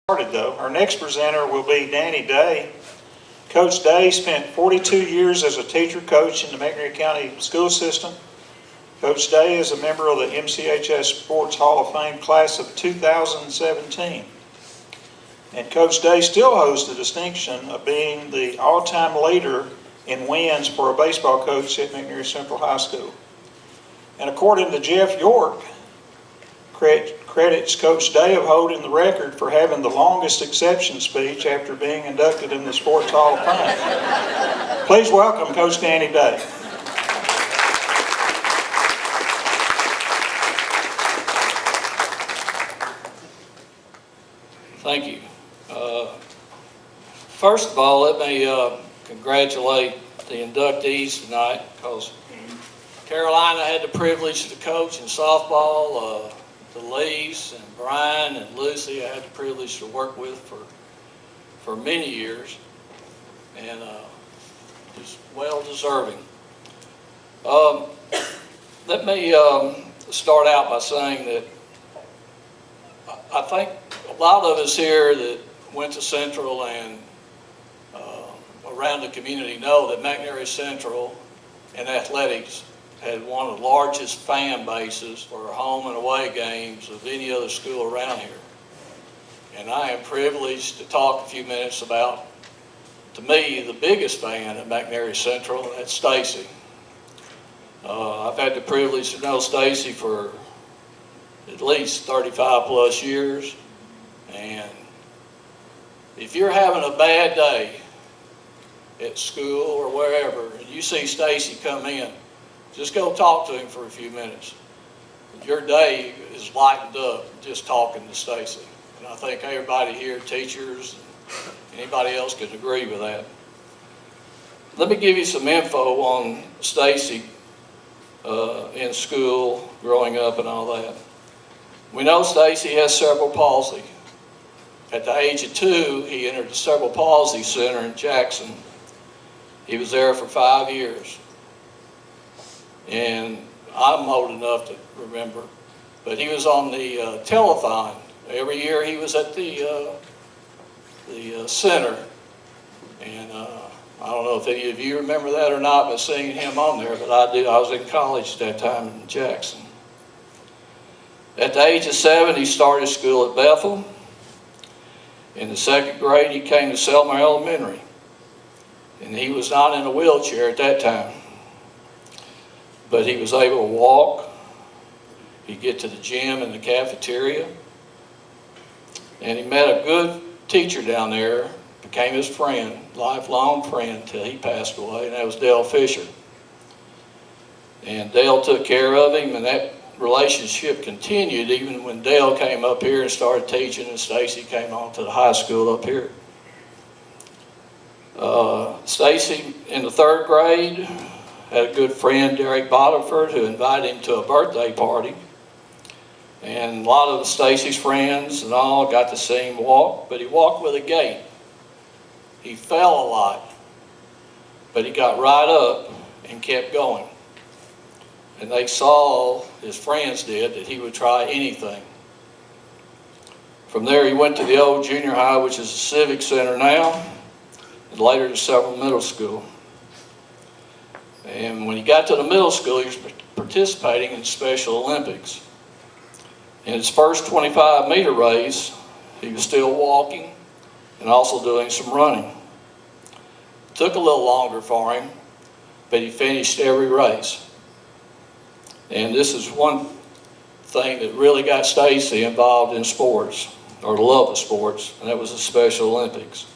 Started though. Our next presenter will be Danny Day. Coach Day spent 42 years as a teacher coach in the McNairy County school system. Coach Day is a member of the MCHS Sports Hall of Fame class of 2017. And Coach Day still holds the distinction of being the all-time leader in wins for a baseball coach at McNairy Central High School. And according to Jeff York, credits Coach Day of holding the record for having the longest acceptance speech after being inducted in the Sports Hall of Fame. Please welcome Coach Danny Day. Thank you. First of all, let me congratulate the inductees tonight, because Carolina had the privilege to coach in softball. Delise and Brian and Lucy I had the privilege to work with for many years, and just well deserving. Let me start out by saying that I think a lot of us here that went to Central and around the community know that McNairy Central and athletics had one of the largest fan bases for home and away games of any other school around here. And I am privileged to talk a few minutes about, to me, the biggest fan at McNairy Central, and that's Stacey. I've had the privilege to know Stacey for at least 35 plus years. And if you're having a bad day at school or wherever, and you see Stacey come in, just go talk to him for a few minutes. Your day is lightened up just talking to Stacey. And I think everybody here, teachers, and anybody else could agree with that. Let me give you some info on Stacey in school, growing up and all that. We know Stacey has cerebral palsy. At the age of 2, he entered the Cerebral Palsy Center in Jackson. He was there for 5 years. And I'm old enough to remember, but he was on the telethon. Every year he was at the center, and I don't know if any of you remember that or not, but seeing him on there, but I do. I was in college at that time in Jackson. At the age of 7, he started school at Bethel. In the 2nd grade, he came to Selma Elementary, and he was not in a wheelchair at that time. But he was able to walk. He'd get to the gym and the cafeteria. And he met a good teacher down there, became his friend, lifelong friend, until he passed away, and that was Dale Fisher. And Dale took care of him, and that relationship continued even when Dale came up here and started teaching, and Stacey came on to the high school up here. Stacey, in the 3rd grade, had a good friend, Derek Botteford, who invited him to a birthday party. And a lot of Stacey's friends and all got to see him walk, but he walked with a gait. He fell a lot, but he got right up and kept going. And they saw, his friends did, that he would try anything. From there he went to the old junior high, which is a civic center now, and later to several middle school. And when he got to the middle school, he was participating in Special Olympics. In his first 25-meter race, he was still walking and also doing some running. It took a little longer for him, but he finished every race. And this is one thing that really got Stacey involved in sports, or the love of sports, and that was the Special Olympics.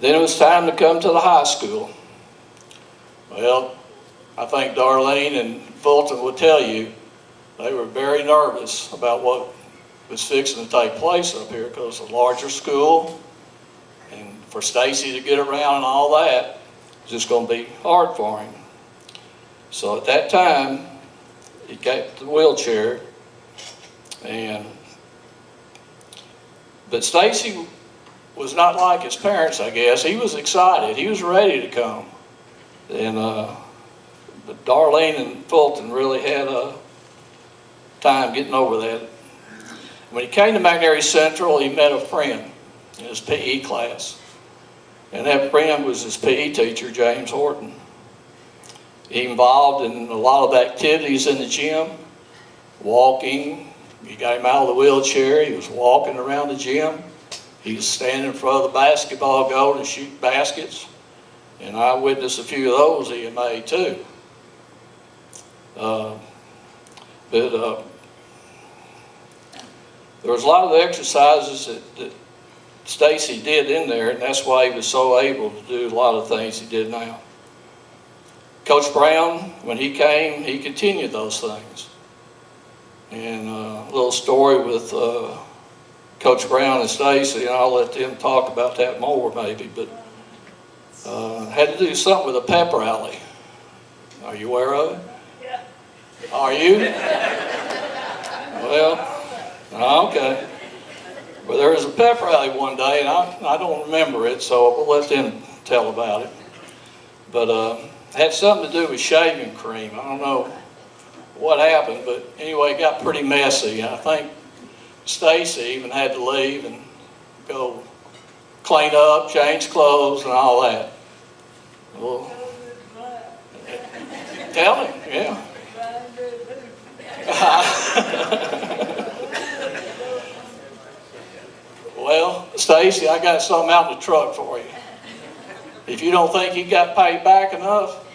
Then it was time to come to the high school. Well, I think Darlene and Fulton will tell you they were very nervous about what was fixing to take place up here, because it's a larger school, and for Stacey to get around and all that was just going to be hard for him. So at that time, he got the wheelchair, but Stacey was not like his parents, I guess. He was excited. He was ready to come. And but Darlene and Fulton really had a time getting over that. When he came to McNairy Central, he met a friend in his PE class. And that friend was his PE teacher, James Horton. He involved in a lot of activities in the gym, walking. You got him out of the wheelchair. He was walking around the gym. He was standing in front of the basketball goal to shoot baskets. And I witnessed a few of those he had made too. There was a lot of the exercises that Stacey did in there, and that's why he was so able to do a lot of things he did now. Coach Brown, when he came, he continued those things. And a little story with Coach Brown and Stacey, and I'll let them talk about that more maybe, but had to do something with a pep rally. Are you aware of it? Yeah. Are you? Well, okay. Well, there was a pep rally one day, and I don't remember it, so we'll let them tell about it. But it had something to do with shaving cream. I don't know what happened, but anyway, it got pretty messy. I think Stacey even had to leave and go clean up, change clothes, and all that. Well, tell him, yeah. Well, Stacey, I got something out in the truck for you. If you don't think you got paid back enough,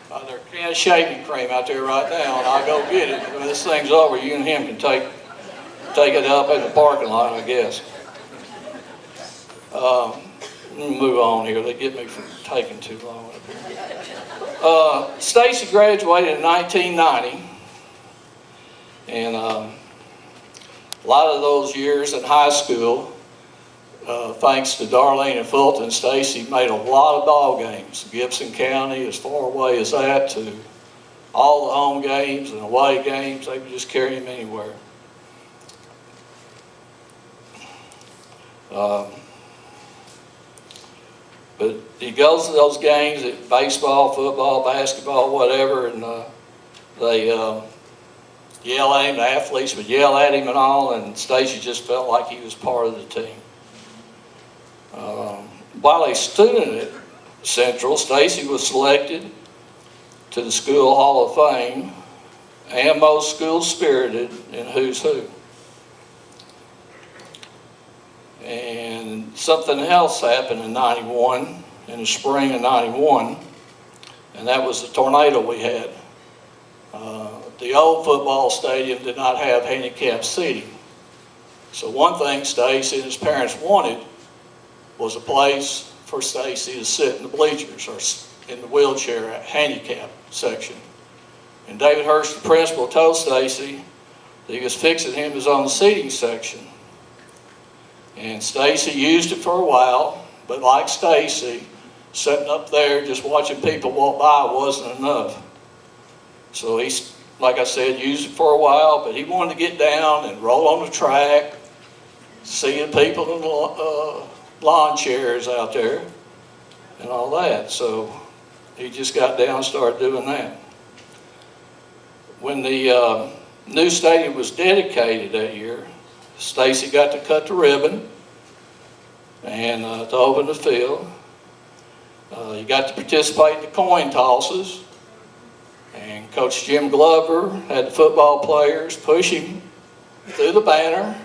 there's a can of shaving cream out there right now, and I'll go get it. When this thing's over, you and him can take it up in the parking lot, I guess. Let me move on here. They get me from taking too long up here. Stacey graduated in 1990, and a lot of those years in high school, thanks to Darlene and Fulton, Stacey made a lot of ball games. Gibson County, as far away as that, to all the home games and away games. They would just carry him anywhere. But he goes to those games at baseball, football, basketball, whatever, and they yell at him. The athletes would yell at him and all, and Stacey just felt like he was part of the team. While a student at Central, Stacey was selected to the School Hall of Fame and Most School Spirited in Who's Who. And something else happened in 91, in the spring of 91, and that was the tornado we had. The old football stadium did not have handicapped seating. So one thing Stacey and his parents wanted was a place for Stacey to sit in the bleachers or in the wheelchair handicap section. And David Hurst, the principal, told Stacey that he was fixing him his own seating section. And Stacey used it for a while, but like Stacey, sitting up there just watching people walk by wasn't enough. So he, like I said, used it for a while, but he wanted to get down and roll on the track, seeing people in the lawn chairs out there and all that. So he just got down and started doing that. When the new stadium was dedicated that year, Stacey got to cut the ribbon and to open the field. He got to participate in the coin tosses, and Coach Jim Glover had the football players push him through the banner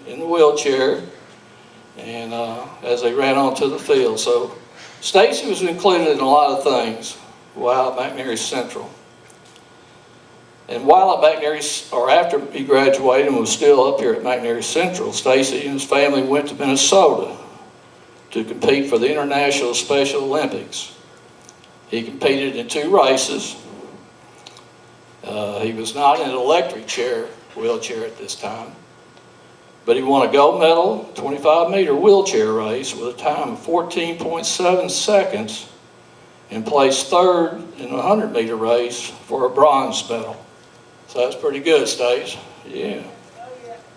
in the wheelchair, and as they ran onto the field. So Stacey was included in a lot of things while at McNairy Central. And while at McNairy, or after he graduated and was still up here at McNairy Central, Stacey and his family went to Minnesota to compete for the International Special Olympics. He competed in 2 races. He was not in an electric wheelchair at this time, but he won a gold medal 25-meter wheelchair race with a time of 14.7 seconds and placed 3rd in a 100-meter race for a bronze medal. So that's pretty good, Stacey. Yeah.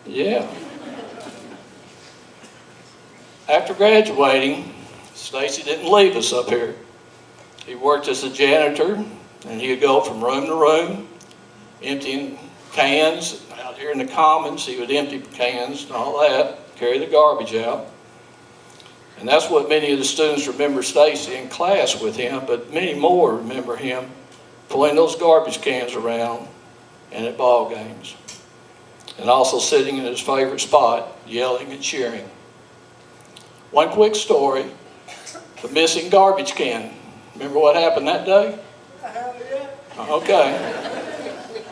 Yeah. After graduating, Stacey didn't leave us up here. He worked as a janitor, and he would go from room to room, emptying cans out here in the commons. He would empty cans and all that, carry the garbage out. And that's what many of the students remember Stacey in class with him, but many more remember him pulling those garbage cans around and at ball games. And also sitting in his favorite spot, yelling and cheering. One quick story, the missing garbage can. Remember what happened that day? Okay.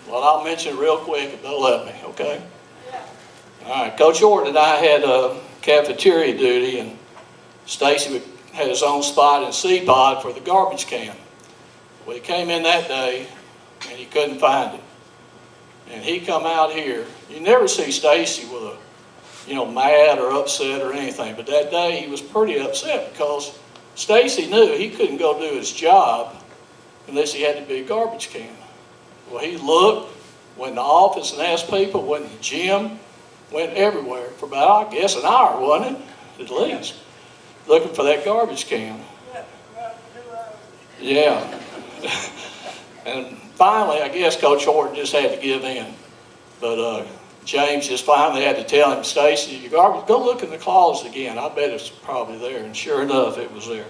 Well, I'll mention it real quick if they'll let me, okay? All right, Coach Orton and I had a cafeteria duty, and Stacey had his own spot in C-Pod for the garbage can. Well, he came in that day, and he couldn't find it. And he come out here. You never see Stacey with a, mad or upset or anything, but that day he was pretty upset because Stacey knew he couldn't go do his job unless he had to be a garbage can. Well, he looked, went in the office and asked people, went in the gym, went everywhere for about, I guess, an hour, wasn't it? At least. Looking for that garbage can. Yeah. And finally, I guess Coach Horton just had to give in. But James just finally had to tell him, Stacey, your garbage, go look in the closet again. I bet it's probably there. And sure enough, it was there.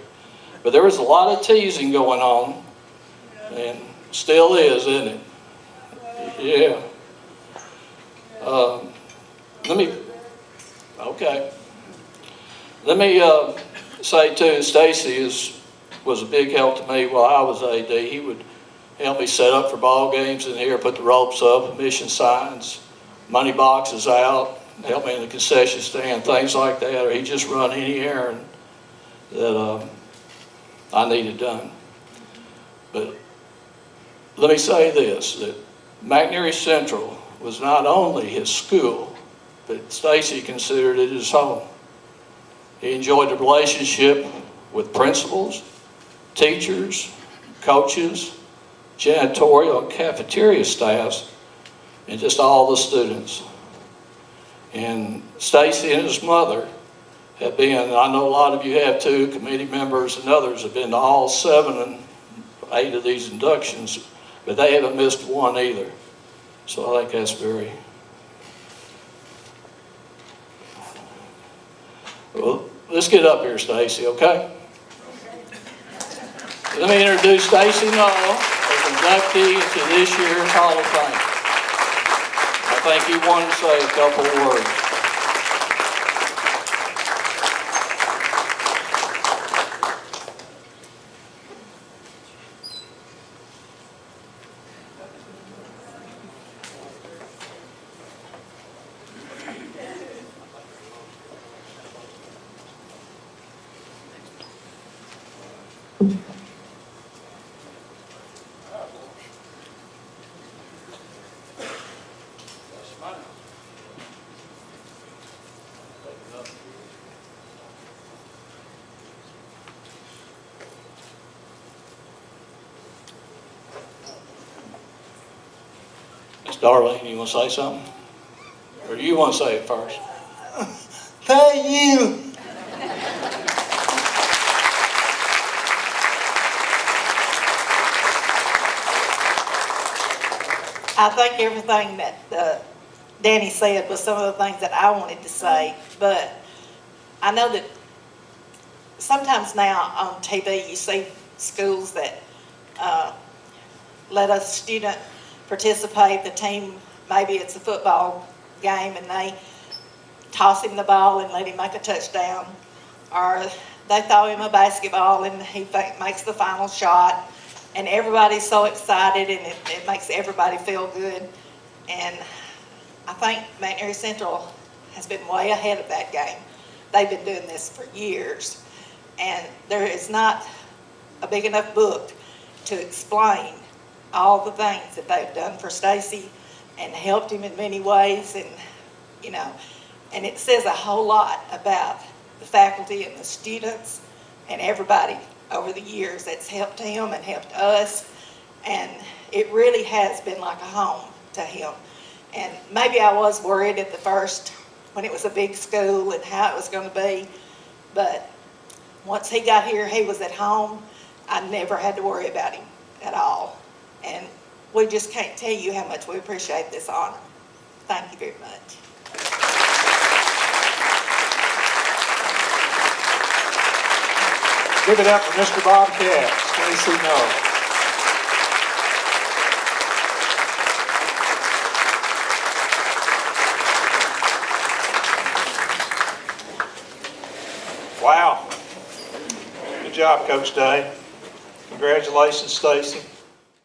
But there was a lot of teasing going on. And still is, isn't it? Yeah. Let me say too, Stacey was a big help to me while I was AD. He would help me set up for ball games in here, put the ropes up, admission signs, money boxes out, help me in the concession stand, things like that, or he'd just run any errand that I needed done. But let me say this, that McNairy Central was not only his school, but Stacey considered it his home. He enjoyed the relationship with principals, teachers, coaches, janitorial and cafeteria staffs, and just all the students. And Stacey and his mother have been, I know a lot of you have too, committee members and others have been to all 7 and 8 of these inductions, but they haven't missed one either. So I think that's very... Well, let's get up here, Stacey, okay? Let me introduce Stacey Null as inductee into this year's Hall of Fame. I think he wanted to say a couple of words. Miss Darlene, you want to say something? Or do you want to say it first? Thank you. I think everything that Danny said was some of the things that I wanted to say, but I know that sometimes now on TV you see schools that let a student participate, the team, maybe it's a football game and they toss him the ball and let him make a touchdown, or they throw him a basketball and he makes the final shot, and everybody's so excited and it makes everybody feel good. And I think McNairy Central has been way ahead of that game. They've been doing this for years, and there is not a big enough book to explain all the things that they've done for Stacey and helped him in many ways, and and it says a whole lot about the faculty and the students and everybody over the years that's helped him and helped us, and it really has been like a home to him. And maybe I was worried at the first when it was a big school and how it was going to be, but once he got here, he was at home. I never had to worry about him at all. And we just can't tell you how much we appreciate this honor. Thank you very much. Give it up for Mr. Bobcat, Stacey Null. Wow. Good job, Coach Day. Congratulations, Stacey.